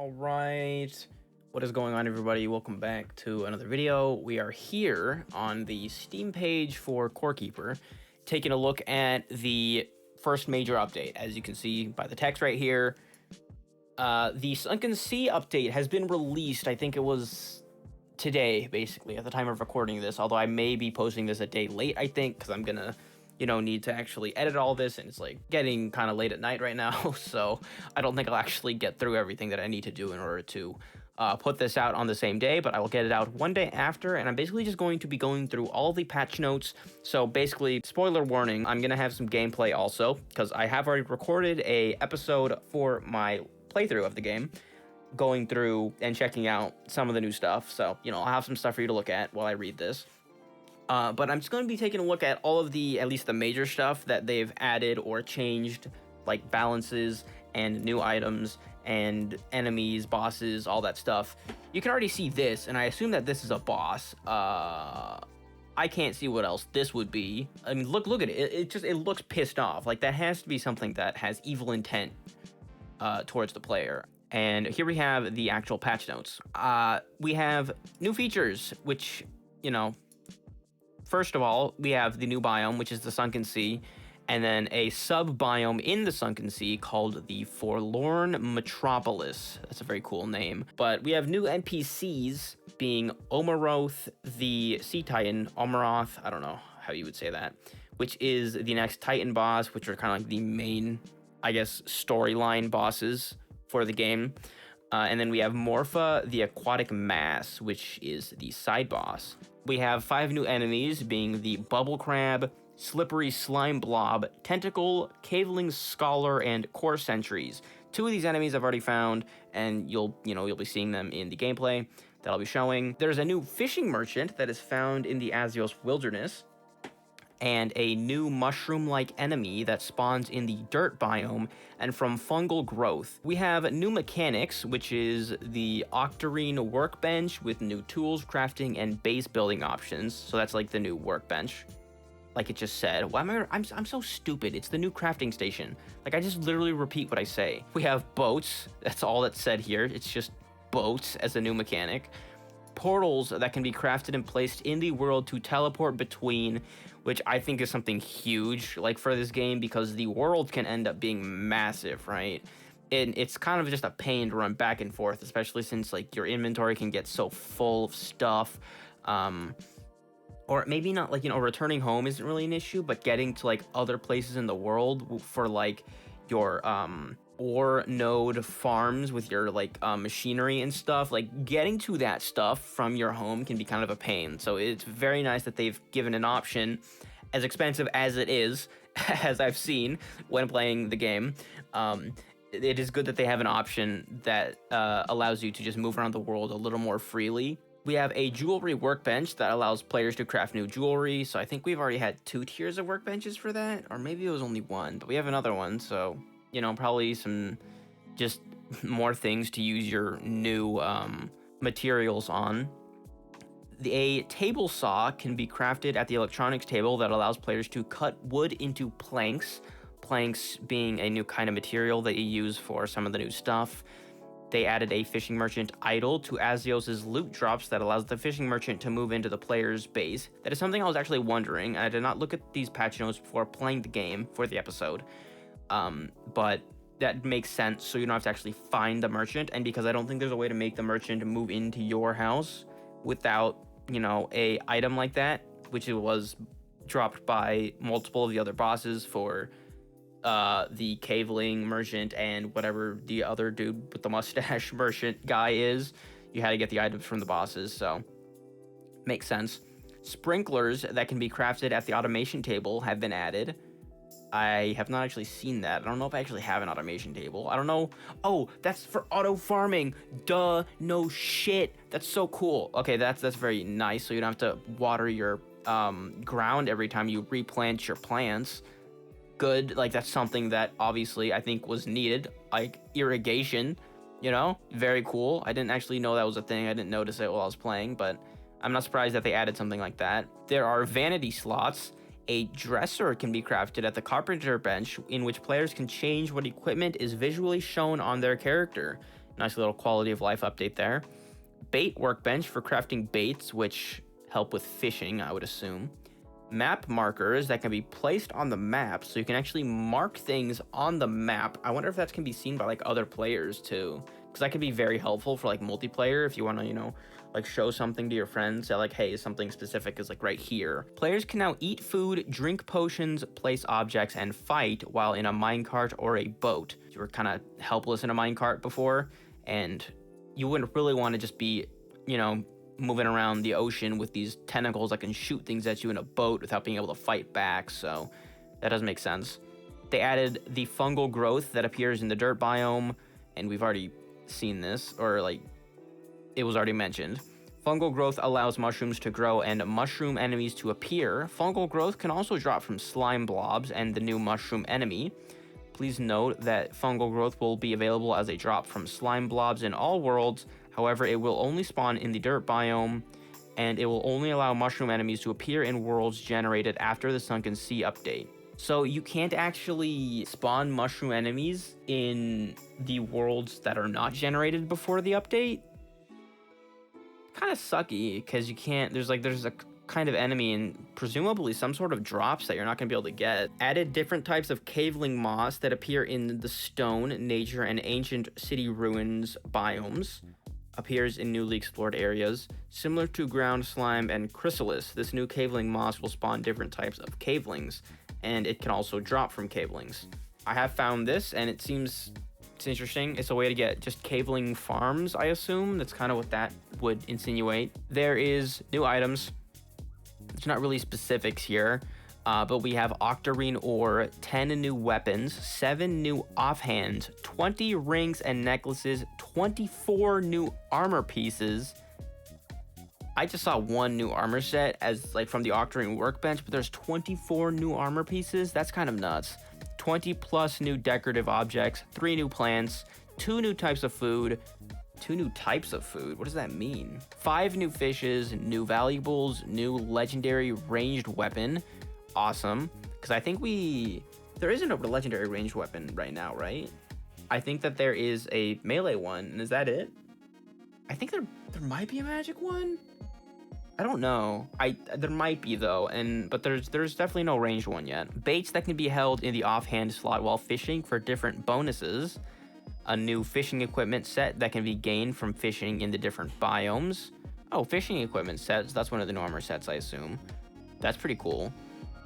All right. What is going on, everybody? Welcome back to another video. We are here on the Steam page for Core Keeper, taking a look at the first major update. As you can see by the text right here, the Sunken Sea update has been released. I think it was today, basically, at the time of recording this, although I may be posting this a day late, I think, because I'm gonna need to actually edit all this, and it's like getting kind of late at night right now, so I don't think I'll actually get through everything that I need to do in order to put this out on the same day, but I will get it out one day after, and I'm basically just going to be going through all the patch notes. So basically, spoiler warning, I'm gonna have some gameplay also, because I have already recorded a episode for my playthrough of the game, going through and checking out some of the new stuff. So, I'll have some stuff for you to look at while I read this. But I'm just going to be taking a look at all of the, at least the major stuff that they've added or changed, like balances and new items and enemies, bosses, all that stuff. You can already see this, and I assume that this is a boss. I can't see what else this would be. I mean, look at it. It looks pissed off. Like, that has to be something that has evil intent towards the player. And here we have the actual patch notes. We have new features, which, first of all, we have the new biome, which is the Sunken Sea, and then a sub-biome in the Sunken Sea called the Forlorn Metropolis. That's a very cool name. But we have new NPCs, being Omaroth, the Sea Titan, Omaroth, I don't know how you would say that, which is the next Titan boss, which are kind of like the main, I guess, storyline bosses for the game. And then we have Morpha, the Aquatic Mass, which is the side boss. We have 5 new enemies, being the Bubble Crab, Slippery Slime Blob, Tentacle, Caveling Scholar, and Core Sentries. 2 of these enemies I've already found, and you'll be seeing them in the gameplay that I'll be showing. There's a new fishing merchant that is found in the Azios Wilderness, and a new mushroom-like enemy that spawns in the dirt biome and from fungal growth. We have new mechanics, which is the Octarine workbench with new tools, crafting, and base building options. So that's like the new workbench, like it just said. Well, I'm so stupid. It's the new crafting station. Like, I just literally repeat what I say. We have boats. That's all that's said here. It's just boats as a new mechanic. Portals that can be crafted and placed in the world to teleport between, which I think is something huge, like, for this game, because the world can end up being massive, right? And it's kind of just a pain to run back and forth, especially since, like, your inventory can get so full of stuff. Or maybe not, like, returning home isn't really an issue, but getting to, like, other places in the world for, like, your ore node farms with your, like, machinery and stuff, like, getting to that stuff from your home can be kind of a pain. So it's very nice that they've given an option, as expensive as it is, as I've seen when playing the game. It is good that they have an option that allows you to just move around the world a little more freely. We have a jewelry workbench that allows players to craft new jewelry. So I think we've already had 2 tiers of workbenches for that, or maybe it was only 1, but we have another one. So, probably some just more things to use your new materials on. A table saw can be crafted at the electronics table that allows players to cut wood into planks. Planks being a new kind of material that you use for some of the new stuff. They added a fishing merchant idol to Azios' loot drops that allows the fishing merchant to move into the player's base. That is something I was actually wondering. I did not look at these patch notes before playing the game for the episode. But that makes sense, so you don't have to actually find the merchant, and because I don't think there's a way to make the merchant move into your house without, a item like that, which it was dropped by multiple of the other bosses for the Caveling merchant and whatever the other dude with the mustache merchant guy is. You had to get the items from the bosses, so makes sense. Sprinklers that can be crafted at the automation table have been added. I have not actually seen that. I don't know if I actually have an automation table. I don't know. Oh, that's for auto farming. Duh, no shit. That's so cool. Okay, that's very nice. So you don't have to water your ground every time you replant your plants. Good. Like, that's something that obviously I think was needed. Like, irrigation, very cool. I didn't actually know that was a thing. I didn't notice it while I was playing, but I'm not surprised that they added something like that. There are vanity slots. A dresser can be crafted at the carpenter bench, in which players can change what equipment is visually shown on their character. Nice little quality of life update there. Bait workbench for crafting baits, which help with fishing, I would assume. Map markers that can be placed on the map, so you can actually mark things on the map. I wonder if that can be seen by like other players too, because that can be very helpful for like multiplayer if you want to, like show something to your friends that like, hey, something specific is like right here. Players can now eat food, drink potions, place objects, and fight while in a minecart or a boat. You were kind of helpless in a minecart before, and you wouldn't really want to just be, moving around the ocean with these tentacles that can shoot things at you in a boat without being able to fight back, so that doesn't make sense. They added the fungal growth that appears in the dirt biome, and we've already seen this, or like, it was already mentioned. Fungal growth allows mushrooms to grow and mushroom enemies to appear. Fungal growth can also drop from slime blobs and the new mushroom enemy. Please note that fungal growth will be available as a drop from slime blobs in all worlds. However, it will only spawn in the dirt biome, and it will only allow mushroom enemies to appear in worlds generated after the Sunken Sea update. So you can't actually spawn mushroom enemies in the worlds that are not generated before the update? Kind of sucky, because you can't, there's a kind of enemy and presumably some sort of drops that you're not going to be able to get. Added different types of caveling moss that appear in the stone, nature, and ancient city ruins biomes. Appears in newly explored areas. Similar to ground slime and chrysalis, this new caveling moss will spawn different types of cavelings, and it can also drop from cavelings. I have found this, and it's interesting. It's a way to get just caveling farms, I assume. That's kind of what that would insinuate. There is new items. There's not really specifics here, but we have octarine ore, 10 new weapons, 7 new offhands, 20 rings and necklaces, 24 new armor pieces. I just saw one new armor set as like from the octarine workbench, but there's 24 new armor pieces. That's kind of nuts. 20 plus new decorative objects, 3 new plants, 2 new types of food. 2 new types of food? What does that mean? 5 new fishes, new valuables, new legendary ranged weapon. Awesome. Because I think there isn't a legendary ranged weapon right now, right? I think that there is a melee one, and is that it? I think there might be a magic one. I don't know. There might be though, but there's definitely no ranged one yet. Baits that can be held in the offhand slot while fishing for different bonuses. A new fishing equipment set that can be gained from fishing in the different biomes. Oh, fishing equipment sets. That's one of the new armor sets, I assume. That's pretty cool.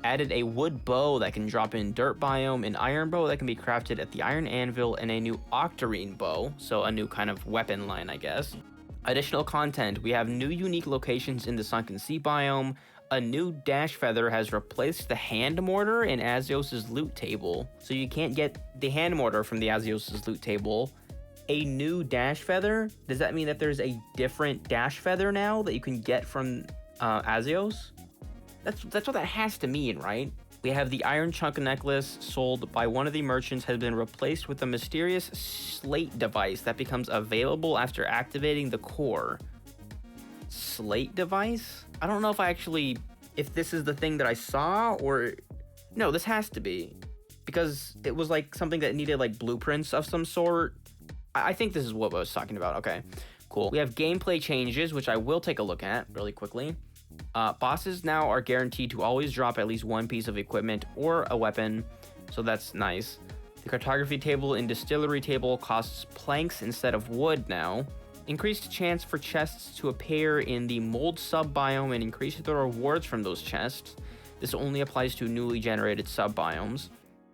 Added a wood bow that can drop in dirt biome, an iron bow that can be crafted at the iron anvil, and a new octarine bow. So a new kind of weapon line, I guess. Additional content. We have new unique locations in the Sunken Sea biome. A new dash feather has replaced the hand mortar in Azios' loot table. So you can't get the hand mortar from the Azios' loot table. A new dash feather? Does that mean that there's a different dash feather now that you can get from Azios? That's what that has to mean, right? We have the iron chunk necklace sold by one of the merchants has been replaced with a mysterious slate device that becomes available after activating the core. Slate device? I don't know if this is the thing that I saw or... No, this has to be. Because it was like something that needed like blueprints of some sort. I think this is what I was talking about. Okay, cool. We have gameplay changes, which I will take a look at really quickly. Bosses now are guaranteed to always drop at least one piece of equipment or a weapon, so that's nice. The cartography table in distillery table costs planks instead of wood now. Increased chance for chests to appear in the mold sub-biome and increase the rewards from those chests. This only applies to newly generated sub-biomes.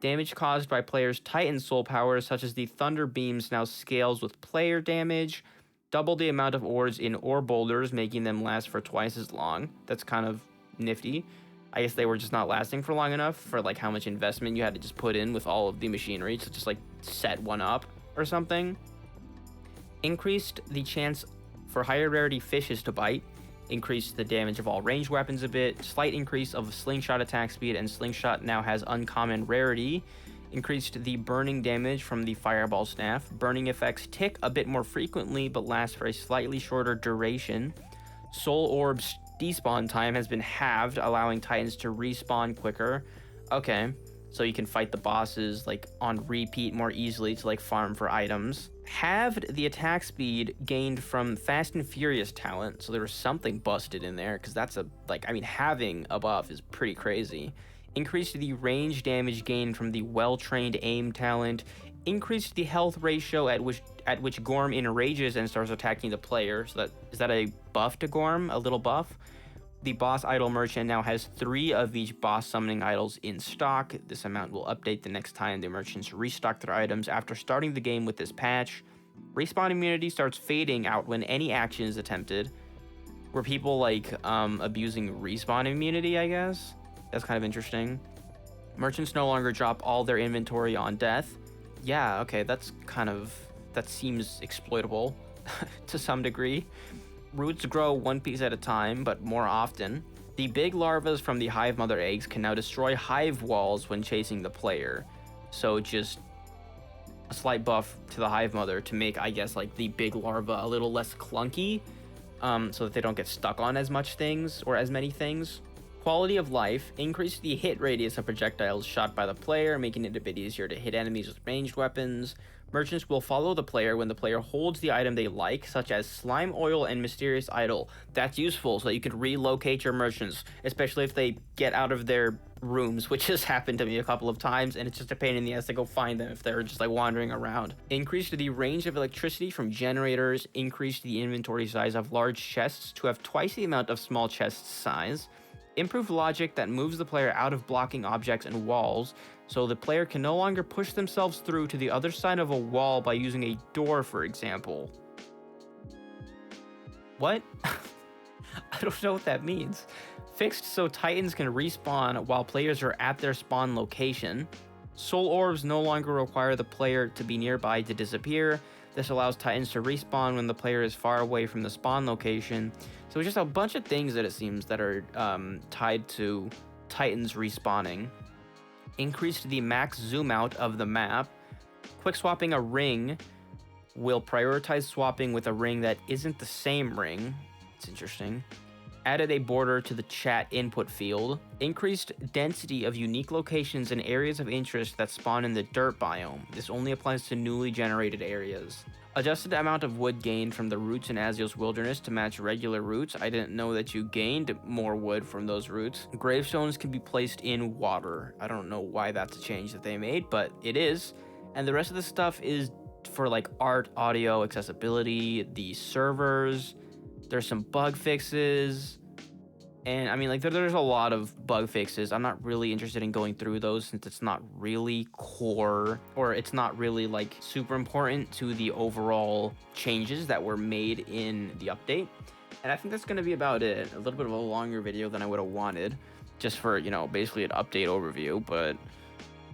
Damage caused by players' Titan soul powers, such as the thunder beams, now scales with player damage. Double the amount of ores in ore boulders, making them last for twice as long. That's kind of nifty. I guess they were just not lasting for long enough for like how much investment you had to just put in with all of the machinery to just like set one up or something. Increased the chance for higher rarity fishes to bite. Increased the damage of all ranged weapons a bit. Slight increase of slingshot attack speed, and slingshot now has uncommon rarity. Increased the burning damage from the fireball staff. Burning effects tick a bit more frequently but last for a slightly shorter duration. Soul orbs despawn time has been halved, allowing titans to respawn quicker. Okay, so you can fight the bosses like on repeat more easily to like farm for items. Halved the attack speed gained from Fast and Furious talent, so there was something busted in there, because that's a, like, I mean, having a buff is pretty crazy. Increased the range damage gained from the well-trained aim talent. Increased the health ratio at which Gorm enrages and starts attacking the player. So that is that a buff to Gorm, a little buff. The boss idol merchant now has 3 of each boss summoning idols in stock. This amount will update the next time the merchants restock their items after starting the game with this patch. Respawn immunity starts fading out when any action is attempted. Were people like abusing respawn immunity, I guess? That's kind of interesting. Merchants no longer drop all their inventory on death. Yeah, okay, that seems exploitable to some degree. Roots grow one piece at a time, but more often. The big larvas from the hive mother eggs can now destroy hive walls when chasing the player. So just a slight buff to the hive mother to make, I guess, like the big larva a little less clunky, so that they don't get stuck on as much things or as many things. Quality of life. Increase the hit radius of projectiles shot by the player, making it a bit easier to hit enemies with ranged weapons. Merchants will follow the player when the player holds the item they like, such as slime oil and mysterious idol. That's useful so that you can relocate your merchants, especially if they get out of their rooms, which has happened to me a couple of times, and it's just a pain in the ass to go find them if they're just like wandering around. Increase the range of electricity from generators. Increase the inventory size of large chests to have twice the amount of small chests size. Improved logic that moves the player out of blocking objects and walls, so the player can no longer push themselves through to the other side of a wall by using a door, for example. What? I don't know what that means. Fixed so Titans can respawn while players are at their spawn location. Soul orbs no longer require the player to be nearby to disappear. This allows Titans to respawn when the player is far away from the spawn location. So just a bunch of things that it seems that are tied to Titans respawning. Increased the max zoom out of the map. Quick swapping a ring will prioritize swapping with a ring that isn't the same ring. It's interesting. Added a border to the chat input field. Increased density of unique locations and areas of interest that spawn in the dirt biome. This only applies to newly generated areas. Adjusted the amount of wood gained from the roots in Azil's wilderness to match regular roots. I didn't know that you gained more wood from those roots. Gravestones can be placed in water. I don't know why that's a change that they made, but it is. And the rest of the stuff is for like art, audio, accessibility, the servers. There's some bug fixes. And I mean, like, there's a lot of bug fixes. I'm not really interested in going through those since it's not really core, or it's not really like super important to the overall changes that were made in the update. And I think that's going to be about it. A little bit of a longer video than I would have wanted, just for, you know, basically an update overview, but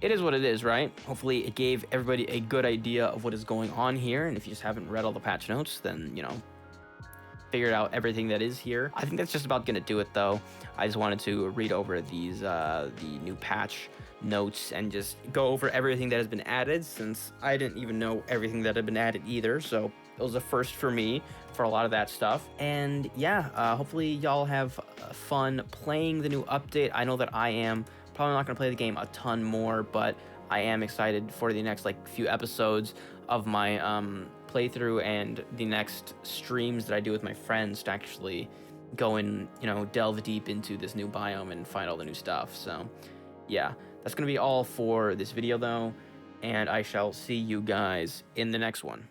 it is what it is, right? Hopefully it gave everybody a good idea of what is going on here. And if you just haven't read all the patch notes, then, you know, figured out everything that is here. I think that's just about gonna do it though. I just wanted to read over these the new patch notes and just go over everything that has been added, since I didn't even know everything that had been added either. So it was a first for me for a lot of that stuff. And yeah, hopefully y'all have fun playing the new update. I know that I am. Probably not gonna play the game a ton more, but I am excited for the next like few episodes of my playthrough and the next streams that I do with my friends to actually go and, you know, delve deep into this new biome and find all the new stuff. So yeah, that's gonna be all for this video though, and I shall see you guys in the next one.